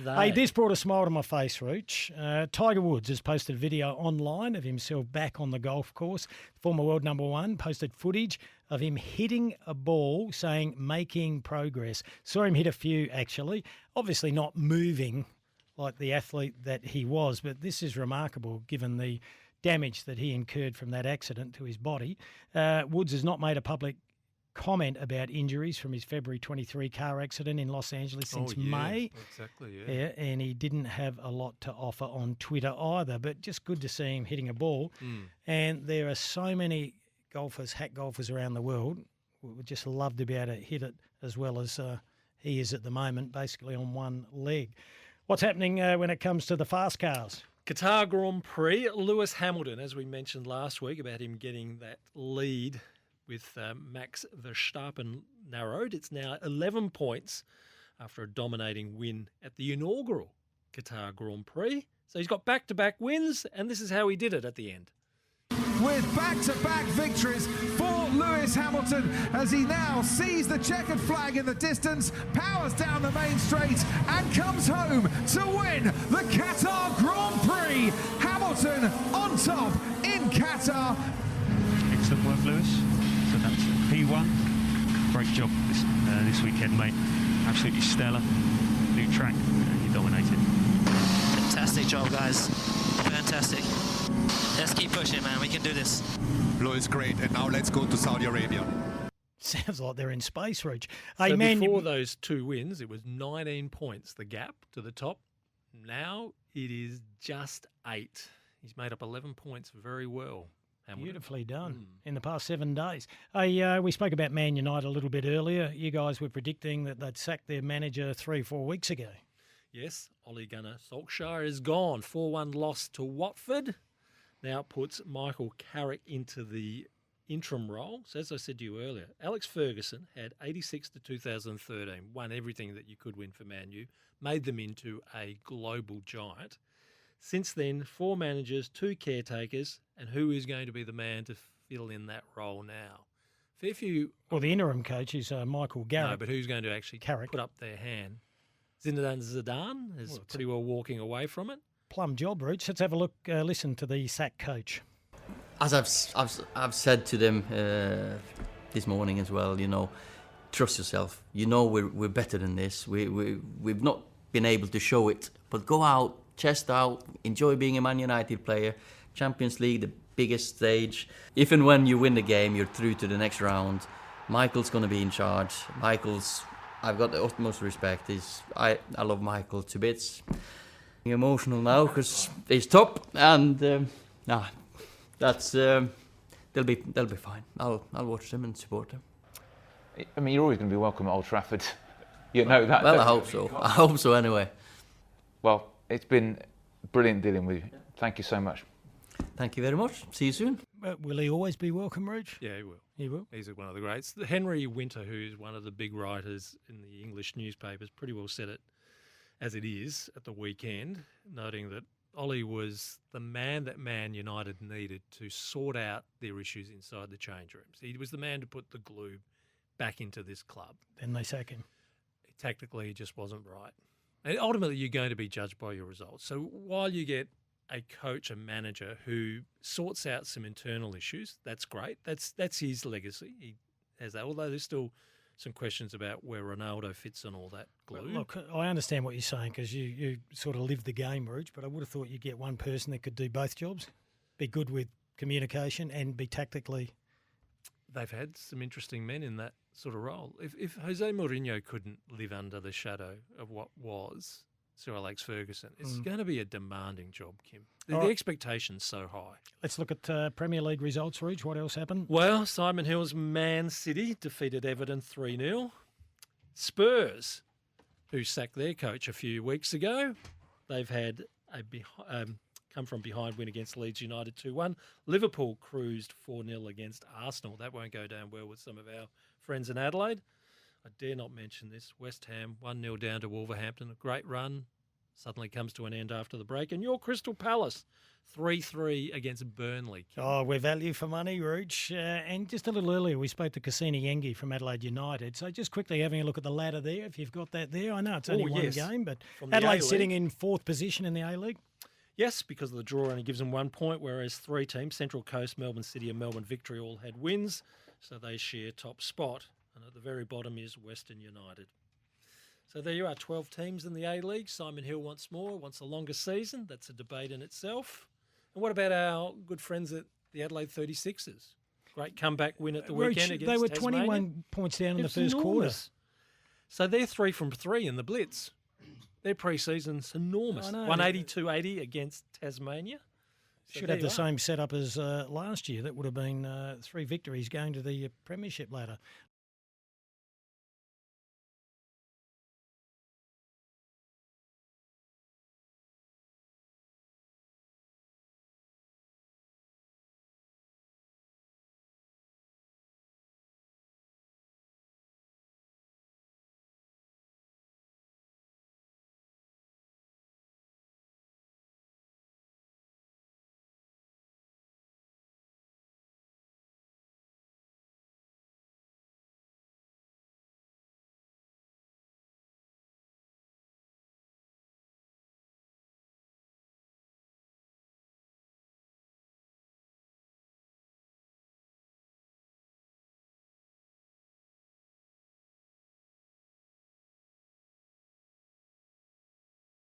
Hey, this brought a smile to my face, Rooch. Tiger Woods has posted a video online of himself back on the golf course. Former world number one posted footage of him hitting a ball, saying making progress. Saw him hit a few, actually. Obviously not moving like the athlete that he was, but this is remarkable given the damage that he incurred from that accident to his body. Woods has not made a public comment about injuries from his February 23 car accident in Los Angeles since May. Exactly, yeah. And he didn't have a lot to offer on Twitter either, but just good to see him hitting a ball. And there are so many golfers, hack golfers around the world, we would just love to be able to hit it as well as he is at the moment, basically on one leg. What's happening when it comes to the fast cars? Qatar Grand Prix, Lewis Hamilton, as we mentioned last week about him getting that lead with Max Verstappen narrowed. It's now 11 points after a dominating win at the inaugural Qatar Grand Prix. So he's got back-to-back wins, and this is how he did it at the end. With back-to-back victories for Lewis Hamilton as he now sees the checkered flag in the distance, powers down the main straight and comes home to win the Qatar Grand Prix. Hamilton on top in Qatar. Excellent work, Lewis. So that's P1. Great job this weekend, mate. Absolutely stellar. New track, you dominated. Fantastic job, guys. Fantastic. Let's keep pushing, man. We can do this. Lewis, great. And now let's go to Saudi Arabia. Sounds like they're in space, Reach. So before those two wins, it was 19 points, the gap to the top. Now it is just 8. He's made up 11 points very well. Hamilton. Beautifully done in the past 7 days. We spoke about Man United a little bit earlier. You guys were predicting that they'd sacked their manager 3-4 weeks ago. Yes, Ole Gunnar Solskjaer is gone. 4-1 loss to Watford. Now it puts Michael Carrick into the interim role. So as I said to you earlier, Alex Ferguson had 86 to 2013, won everything that you could win for Man U, made them into a global giant. Since then, 4 managers, 2 caretakers, and who is going to be the man to fill in that role now? Fair few. Well, the interim coach is Michael Garrick. No, but who's going to actually put up their hand? Zinedine Zidane is pretty well walking away from it. Plum job, Rooch. Let's have a look, listen to the sack coach. As I've said to them this morning as well, trust yourself. We're better than this. We've not been able to show it, but go out, chest out, enjoy being a Man United player. Champions League, the biggest stage. If and when you win the game, you're through to the next round. Michael's going to be in charge. I've got the utmost respect. I love Michael to bits. I'm emotional now because he's top, and that's they'll be fine. I'll watch them and support them. I mean, you're always going to be welcome at Old Trafford. You know that. Well, I hope so. I hope so anyway. Well, it's been brilliant dealing with you. Thank you so much. Thank you very much. See you soon. Will he always be welcome, Rooch? Yeah, he will. He will? He's one of the greats. Henry Winter, who's one of the big writers in the English newspapers, pretty well said it as it is at the weekend, noting that Ollie was the man that Man United needed to sort out their issues inside the change rooms. He was the man to put the glue back into this club. Then they sack him. Tactically, he just wasn't right. And ultimately, you're going to be judged by your results. So while you get a coach, a manager who sorts out some internal issues, that's great. That's his legacy. He has that, although there's still some questions about where Ronaldo fits on all that glue. Look, I understand what you're saying because you sort of live the game, Rooch, but I would have thought you'd get one person that could do both jobs, be good with communication and be tactically. They've had some interesting men in that sort of role. If Jose Mourinho couldn't live under the shadow of what was Sir Alex Ferguson, it's going to be a demanding job, Kim. The expectation's so high. Let's look at Premier League results, Rooch. What else happened? Well, Simon Hill's Man City defeated Everton 3-0. Spurs, who sacked their coach a few weeks ago, they've had a come from behind win against Leeds United 2-1. Liverpool cruised 4-0 against Arsenal. That won't go down well with some of our friends in Adelaide. I dare not mention this. West Ham 1-0 down to Wolverhampton. A great run. suddenly comes to an end after the break. And your Crystal Palace, 3-3 against Burnley. Oh, we're value for money, Rooch. And just a little earlier, we spoke to Cassini Yengi from Adelaide United. So just quickly having a look at the ladder there, if you've got that there. I know it's only one game, but Adelaide sitting in 4th position in the A-League. Yes, because the draw only gives them 1 point, whereas 3 teams, Central Coast, Melbourne City and Melbourne Victory, all had wins. So they share top spot. And at the very bottom is Western United. So there you are, 12 teams in the A-League. Simon Hill wants more, wants a longer season. That's a debate in itself. And what about our good friends at the Adelaide 36ers? Great comeback win at the weekend against They were Tasmania. 21 points down in the first quarter. So they're 3 from 3 in the Blitz. Their pre-season's enormous. 182-80 against Tasmania. So should have the same setup as last year. That would have been 3 victories going to the premiership ladder.